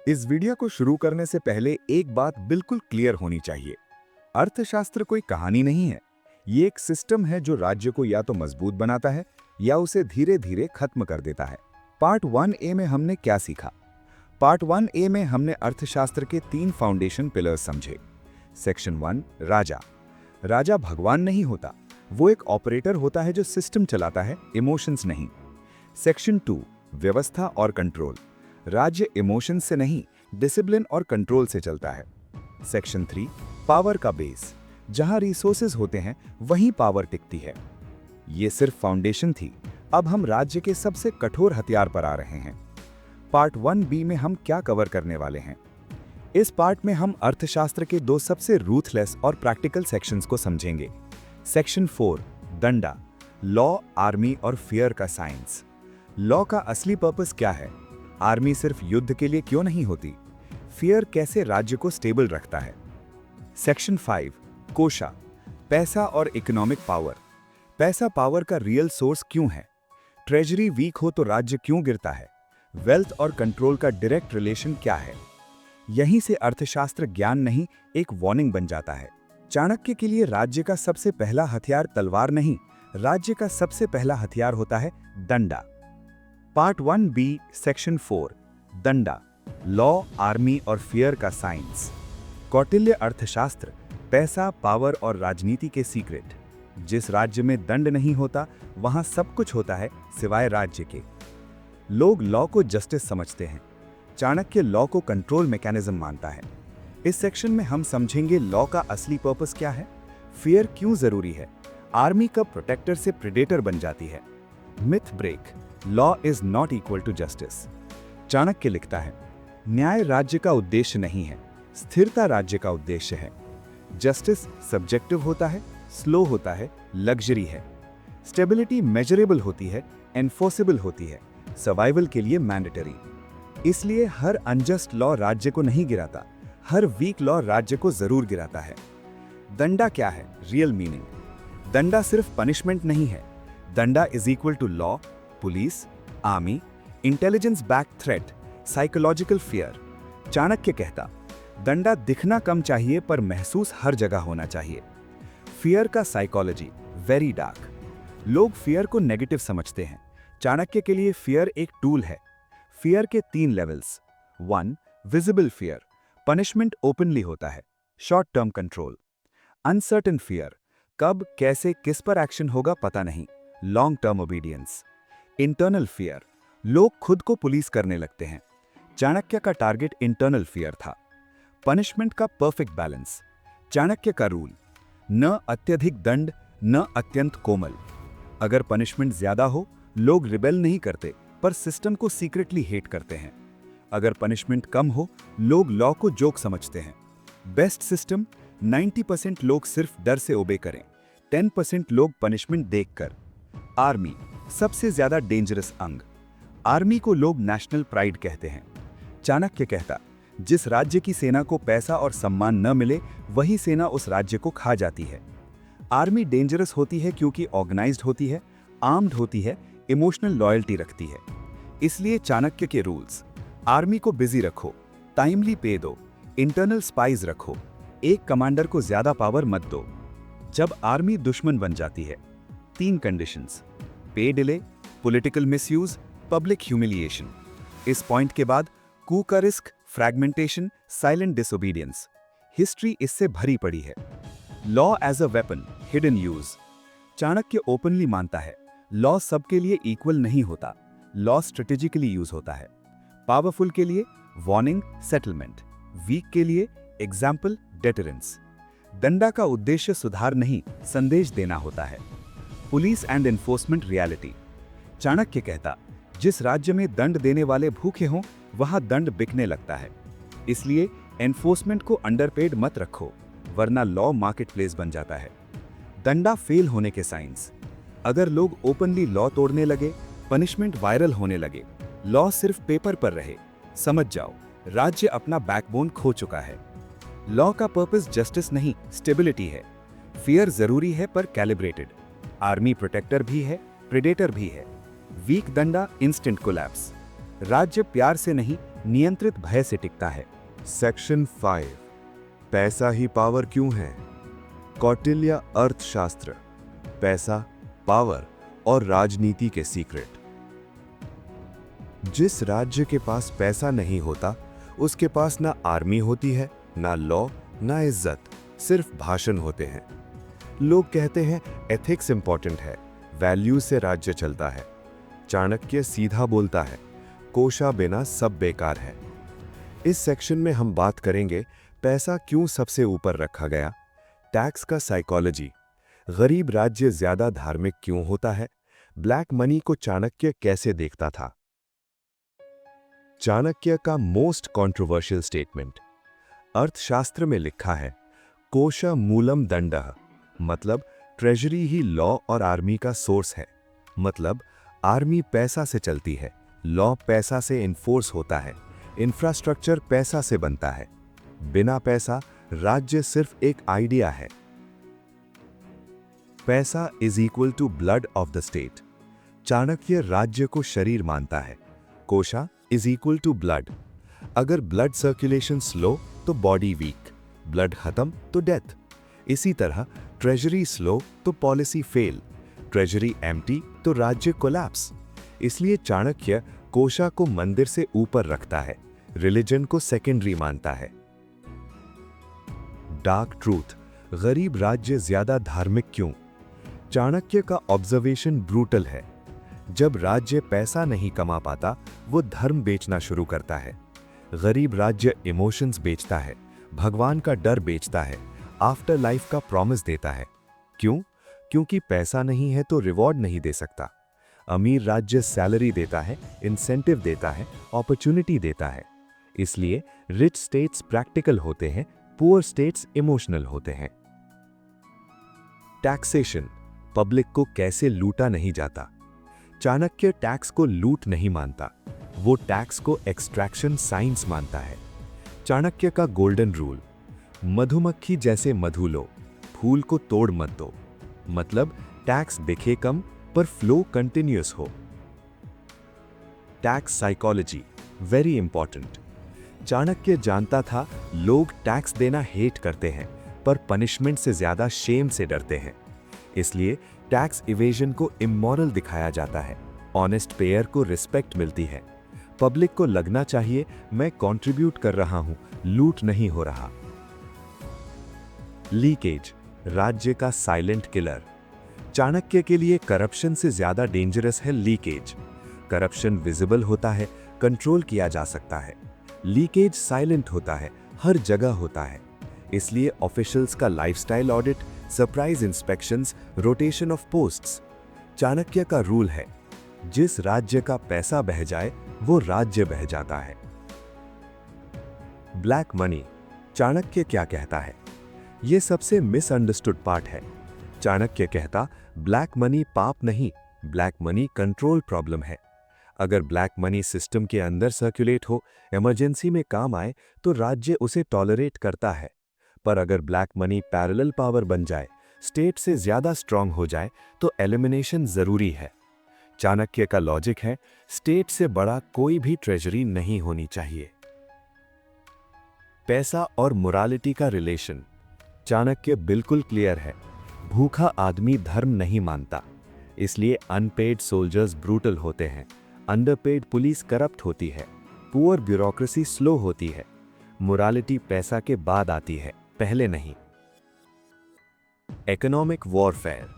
इस वीडियो को शुरू करने से पहले एक बात बिल्कुल क्लियर होनी चाहिए। अर्थशास्त्र कोई कहानी नहीं है। ये एक सिस्टम है जो राज्य को या तो मजबूत बनाता है या उसे धीरे धीरे खत्म कर देता है। पार्ट 1A में हमने क्या सीखा? पार्ट 1A में हमने अर्थशास्त्र के 3 फाउंडेशन पिलर्स समझे। सेक्शन 1, राजा। राजा भगवान नहीं होता, वो एक ऑपरेटर होता है जो सिस्टम चलाता है, इमोशंस नहीं। सेक्शन 2, व्यवस्था और कंट्रोल। राज्य इमोशंस से नहीं, डिसिप्लिन और कंट्रोल से चलता है। सेक्शन 3, पावर का बेस। जहां रिसोर्सेज होते हैं वहीं पावर टिकती है। ये सिर्फ फाउंडेशन थी। अब हम राज्य के सबसे कठोर हथियार पर आ रहे हैं। पार्ट 1B में हम क्या कवर करने वाले हैं? इस पार्ट में हम अर्थशास्त्र के 2 सबसे रूथलेस और प्रैक्टिकल सेक्शंस को समझेंगे। सेक्शन 4, दंडा। लॉ, आर्मी और फियर का साइंस। लॉ का असली पर्पस क्या है? आर्मी सिर्फ युद्ध के लिए क्यों नहीं होती? फियर कैसे राज्य को स्टेबल रखता है? सेक्शन 5, कोषा। पैसा और इकोनॉमिक पावर। पैसा पावर का रियल सोर्स क्यों है? ट्रेजरी वीक हो तो राज्य क्यों गिरता है? वेल्थ और कंट्रोल का डायरेक्ट रिलेशन क्या है? यहीं से अर्थशास्त्र ज्ञान नहीं, एक वार्निंग बन जाता है। चाणक्य के लिए राज्य का सबसे पहला हथियार तलवार नहीं, राज्य का सबसे पहला हथियार होता है दंडा। पार्ट 1B, सेक्शन 4, दंडा। लॉ, आर्मी और फियर का साइंस। कौटिल्य अर्थशास्त्र, पैसा, पावर और राजनीति के सीक्रेट। जिस राज्य में दंड नहीं होता वहां सब कुछ होता है सिवाय राज्य के। लोग लॉ को जस्टिस समझते हैं, चाणक्य लॉ को कंट्रोल मैकेनिज्म मानता है। इस सेक्शन में हम समझेंगे लॉ का असली पर्पस क्या है, फियर क्यों जरूरी है, आर्मी कब प्रोटेक्टर से प्रेडेटर बन जाती है। Myth break, law is not equal to justice. Chanakya लिखता है, न्याय राज्य का उद्देश्य नहीं है, स्थिरता राज्य का उद्देश्य है। जस्टिस सब्जेक्टिव होता है, स्लो होता है, लग्जरी है। स्टेबिलिटी मेजरेबल होती है, एनफोर्सेबल होती है, सर्वाइवल के लिए मैंडेटरी। इसलिए हर अनजस्ट लॉ राज्य को नहीं गिराता, हर वीक लॉ राज्य को जरूर गिराता है। दंडा क्या है? Real meaning. दंडा सिर्फ पनिशमेंट नहीं है। दंडा is equal to law, police, army, intelligence back threat, psychological fear. Chanakya कहता, दंडा दिखना कम चाहिए पर महसूस हर जगह होना चाहिए। फियर का साइकोलॉजी, वेरी डार्क। लोग फियर को नेगेटिव समझते हैं, चाणक्य के लिए फियर एक टूल है। फियर के 3 levels. 1, visible fear, punishment openly होता है, short term control. Uncertain fear, कब, कैसे, किस पर एक्शन होगा पता नहीं, long term obedience. Internal fear, लोग खुद को पुलिस करने लगते हैं, चाणक्य का टारगेट इंटरनल फियर था। पनिशमेंट का परफेक्ट बैलेंस, चाणक्य का रूल, न अत्यधिक दंड न अत्यंत कोमल। अगर पनिशमेंट ज्यादा हो लोग रिबेल नहीं करते पर सिस्टम को सीक्रेटली हेट करते हैं। अगर पनिशमेंट कम हो लोग लॉ को जोक समझते हैं। बेस्ट सिस्टम, 90% लोग सिर्फ डर से ओबे करें, 10% लोग पनिशमेंट देखकर। आर्मी, सबसे ज्यादा डेंजरस अंग। आर्मी को लोग नेशनल प्राइड कहते हैं। चाणक्य कहता, जिस राज्य की सेना को पैसा और सम्मान न मिले वही सेना उस राज्य को खा जाती है। आर्मी डेंजरस होती है क्योंकि ऑर्गेनाइज्ड होती है, आर्म्ड होती है, इमोशनल लॉयल्टी रखती है। इसलिए चाणक्य के रूल्स, आर्मी को बिजी रखो, टाइमली पे दो, इंटरनल स्पाइज रखो, एक कमांडर को ज्यादा पावर मत दो। जब आर्मी दुश्मन बन जाती है, 3 conditions, pay delay, political misuse, public humiliation. इस पॉइंट के बाद कू का risk, fragmentation, silent disobedience. History इससे भरी पड़ी है। Law as a weapon, hidden use. Chanakya openly मानता है लॉ सबके लिए इक्वल नहीं होता, लॉ स्ट्रेटेजिकली यूज होता है। पावरफुल के लिए वार्निंग, सेटलमेंट, वीक के लिए एग्जाम्पल, डेटरेंस। दंडा का उद्देश्य सुधार नहीं, संदेश देना होता है। Police and enforcement reality. Chanakya कहता, जिस राज्य में दंड देने वाले भूखे हों वहां दंड बिकने लगता है। इसलिए एनफोर्समेंट को अंडरपेड मत रखो वरना लॉ मार्केट प्लेस बन जाता है। दंडा फेल होने के साइंस। अगर लोग ओपनली लॉ तोड़ने लगे, पनिशमेंट वायरल होने लगे, लॉ सिर्फ पेपर पर रहे, समझ जाओ राज्य अपना बैकबोन खो चुका है। लॉ का पर्पस जस्टिस नहीं, स्टेबिलिटी है। फियर जरूरी है पर कैलिब्रेटेड। आर्मी प्रोटेक्टर भी है, प्रेडेटर भी है। वीक दंडा, इंस्टेंट कोलैप्स। राज्य प्यार से नहीं नियंत्रित भय से टिकता है। सेक्शन 5, पैसा ही पावर क्यों है? कौटिल्य अर्थशास्त्र, पैसा, पावर और राजनीति के सीक्रेट। जिस राज्य के पास पैसा नहीं होता, उसके पास ना आर्मी होती है, ना लॉ, ना इज्जत, सिर्फ भाषण होते हैं। लोग कहते हैं एथिक्स इंपॉर्टेंट है, वैल्यू से राज्य चलता है। चाणक्य सीधा बोलता है, कोशा बिना सब बेकार है। इस सेक्शन में हम बात करेंगे पैसा क्यों सबसे ऊपर रखा गया, टैक्स का साइकोलॉजी, गरीब राज्य ज्यादा धार्मिक क्यों होता है, ब्लैक मनी को चाणक्य कैसे देखता था। चाणक्य का मोस्ट कंट्रोवर्शियल स्टेटमेंट। अर्थशास्त्र में लिखा है, कोश मूलम दंडः, मतलब ट्रेजरी ही लॉ और आर्मी का सोर्स है। मतलब आर्मी पैसा से चलती है, लॉ पैसा से इन्फोर्स होता है, इंफ्रास्ट्रक्चर पैसा से बनता है। बिना पैसा राज्य सिर्फ एक आइडिया है। पैसा is equal to blood of the state. Chanakya राज्य को शरीर मानता है। कोशा इज इक्वल टू ब्लड। अगर ब्लड सर्कुलेशन स्लो तो बॉडी वीक, ब्लड खत्म तो डेथ। इसी तरह ट्रेजरी स्लो तो पॉलिसी फेल, ट्रेजरी एम्प्टी तो राज्य कोलैप्स। इसलिए चाणक्य कोशा को मंदिर से ऊपर रखता है, रिलीजन को सेकेंडरी मानता है। डार्क ट्रूथ, गरीब राज्य ज्यादा धार्मिक क्यों? चाणक्य का ऑब्जर्वेशन ब्रूटल है। जब राज्य पैसा नहीं कमा पाता, वो धर्म बेचना शुरू करता है। गरीब राज्य इमोशंस बेचता है, भगवान का डर बेचता है, आफ्टर लाइफ का प्रॉमिस देता है। क्यों? क्योंकि पैसा नहीं है तो रिवॉर्ड नहीं दे सकता। अमीर राज्य सैलरी देता है, इंसेंटिव देता है, अपॉर्चुनिटी देता है। इसलिए रिच स्टेट्स प्रैक्टिकल होते हैं, पुअर स्टेट्स इमोशनल होते हैं। टैक्सेशन, पब्लिक को कैसे लूटा नहीं जाता। चाणक्य टैक्स को लूट नहीं मानता, वो टैक्स को एक्सट्रैक्शन साइंस मानता है। चाणक्य का गोल्डन रूल, मधुमक्खी जैसे मधु लो, फूल को तोड़ मत दो। मतलब टैक्स दिखे कम पर फ्लो कंटिन्यूअस हो। Tax psychology, very important. Chanakya जानता था लोग टैक्स देना हेट करते हैं, पर पनिशमेंट से ज्यादा शेम से डरते हैं। इसलिए टैक्स इवेजन को इमोरल दिखाया जाता है, ऑनेस्ट पेयर को रिस्पेक्ट मिलती है। पब्लिक को लगना चाहिए मैं कंट्रीब्यूट कर रहा हूं, लूट नहीं हो रहा। लीकेज, राज्य का साइलेंट किलर। चाणक्य के लिए करप्शन से ज्यादा डेंजरस है लीकेज। करप्शन विजिबल होता है, कंट्रोल किया जा सकता है। लीकेज साइलेंट होता है, हर जगह होता है। इसलिए ऑफिशियल्स का lifestyle audit, surprise inspections, rotation of posts. Chanakya का रूल है, जिस राज्य का पैसा बह जाए वो राज्य बह जाता है। ब्लैक मनी, चाणक्य क्या कहता है? यह सबसे मिसअंडरस्टूड पार्ट है। चाणक्य कहता ब्लैक मनी पाप नहीं, ब्लैक मनी कंट्रोल प्रॉब्लम है। अगर ब्लैक मनी सिस्टम के अंदर सर्कुलेट हो, इमरजेंसी में काम आए तो राज्य उसे टॉलरेट करता है। पर अगर ब्लैक मनी पैरेलल पावर बन जाए, स्टेट से ज्यादा स्ट्रांग हो जाए तो एलिमिनेशन जरूरी है। चाणक्य का लॉजिक है, स्टेट से बड़ा कोई भी ट्रेजरी नहीं होनी चाहिए। पैसा और मोरालिटी का रिलेशन, चाणक्य बिल्कुल क्लियर है। भूखा आदमी धर्म नहीं मानता, इसलिए अनपेड सोल्जर्स ब्रूटल होते हैं, अंडरपेड पुलिस करप्ट होती है, पुअर ब्यूरोक्रेसी स्लो होती है। मोरालिटी पैसा के बाद आती है, पहले नहीं। इकोनॉमिक वॉरफेयर,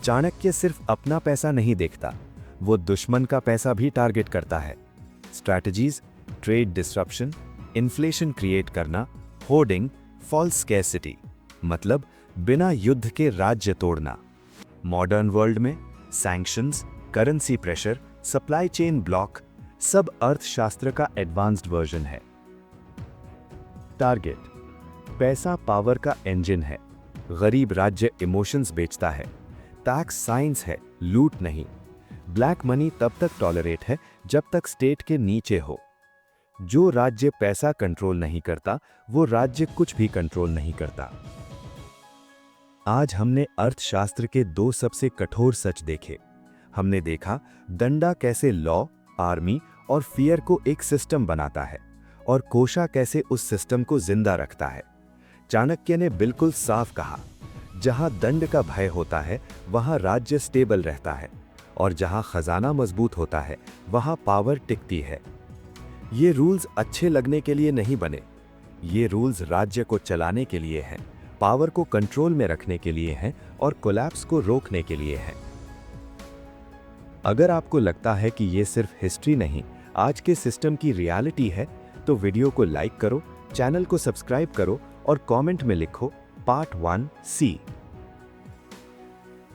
चाणक्य सिर्फ अपना पैसा नहीं देखता, वो दुश्मन का पैसा भी टारगेट करता है। Strategies, trade disruption, inflation create करना, होर्डिंग, फॉल्स स्कैरसिटी, मतलब बिना युद्ध के राज्य तोड़ना। मॉडर्न वर्ल्ड में sanctions, currency pressure, supply chain block, सब अर्थशास्त्र का एडवांस्ड वर्जन है। टारगेट, पैसा पावर का इंजन है, गरीब राज्य इमोशंस बेचता है। टैक्स साइंस है, लूट नहीं। ब्लैक मनी तब तक टॉलरेट है जब तक स्टेट के नीचे हो। जो राज्य पैसा कंट्रोल नहीं करता, वो राज्य कुछ भी कंट्रोल नहीं करता। आज हमने अर्थशास्त्र के दो सबसे कठोर सच देखे। हमने देखा डंडा कैसे लॉ, आर्मी और फियर को एक सिस्टम बनाता है, और कोशा कैसे उस सिस्टम को जिंदा रखता है। चाणक्य ने बिल्कुल साफ कहा, जहां दंड का भय होता है वहां राज्य स्टेबल रहता है, और जहां खजाना मजबूत होता है वहां पावर टिकती है। ये रूल्स अच्छे लगने के लिए नहीं बने, ये रूल्स राज्य को चलाने के लिए हैं, पावर को कंट्रोल में रखने के लिए हैं और कोलैप्स को रोकने के लिए हैं। अगर आपको लगता है कि ये सिर्फ हिस्ट्री नहीं, आज के सिस्टम की रियलिटी है, तो वीडियो को लाइक करो, चैनल को सब्सक्राइब करो और कमेंट में लिखो पार्ट 1C।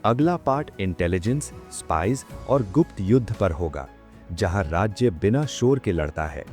अगला पार्ट इंटेलिजेंस, स्पाइज और गुप्त युद्ध पर होगा, जहां राज्य बिना शोर के लड़ता है।